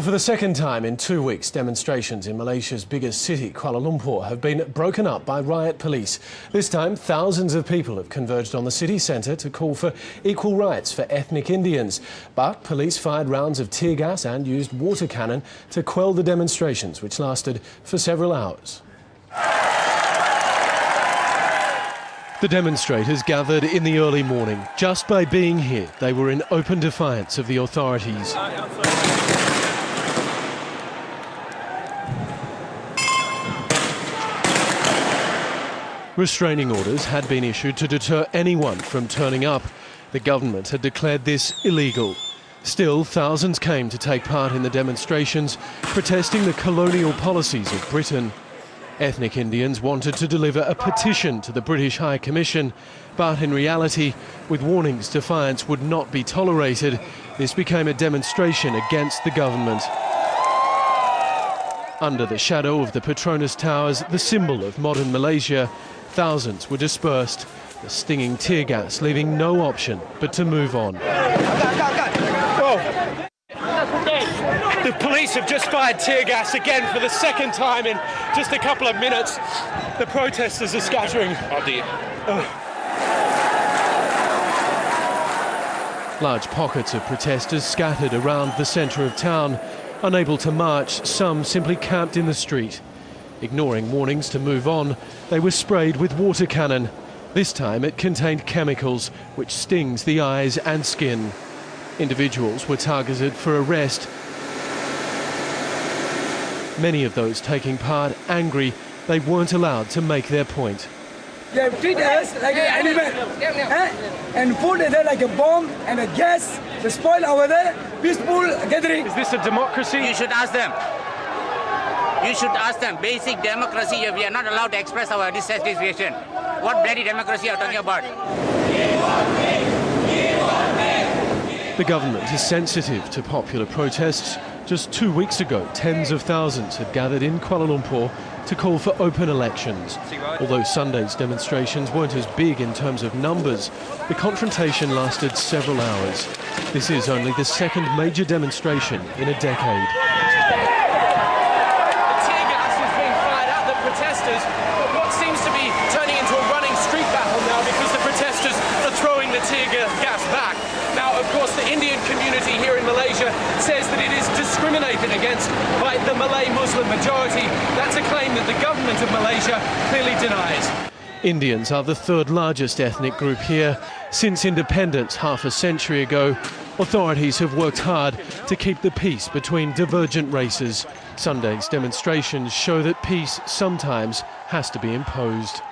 Well, for the second time in 2 weeks, demonstrations in Malaysia's biggest city, Kuala Lumpur, have been broken up by riot police. This time, thousands of people have converged on the city centre to call for equal rights for ethnic Indians. But police fired rounds of tear gas and used water cannon to quell the demonstrations, which lasted for several hours. The demonstrators gathered in the early morning. Just by being here, they were in open defiance of the authorities. Restraining orders had been issued to deter anyone from turning up. The government had declared this illegal. Still, thousands came to take part in the demonstrations, protesting the colonial policies of Britain. Ethnic Indians wanted to deliver a petition to the British High Commission, but in reality, with warnings defiance would not be tolerated, this became a demonstration against the government. Under the shadow of the Petronas Towers, the symbol of modern Malaysia, thousands were dispersed, the stinging tear gas leaving no option but to move on. The police have just fired tear gas again for the second time in just a couple of minutes. The protesters are scattering. Oh dear. Large pockets of protesters scattered around the centre of town. Unable to march, some simply camped in the street. Ignoring warnings to move on, they were sprayed with water cannon. This time it contained chemicals, which stings the eyes and skin. Individuals were targeted for arrest. Many of those taking part angry they weren't allowed to make their point. They treat us like an animal, and put it there like a bomb and a gas to spoil our peaceful gathering. Is this a democracy? You should ask them. You should ask them. Basic democracy, we are not allowed to express our dissatisfaction. What bloody democracy are you talking about? The government is sensitive to popular protests. Just 2 weeks ago, tens of thousands had gathered in Kuala Lumpur to call for open elections. Although Sunday's demonstrations weren't as big in terms of numbers, the confrontation lasted several hours. This is only the second major demonstration in a decade. Tear gas is being fired at the protesters, but what seems to be turning into a running street battle now because the protesters are throwing the tear gas back. Now, of course, the Indian community here in Malaysia says that it is discriminated against by the Malay Muslim majority. That's a claim that the government of Malaysia clearly denies. Indians are the third largest ethnic group here. Since independence half a century ago, authorities have worked hard to keep the peace between divergent races. Sunday's demonstrations show that peace sometimes has to be imposed.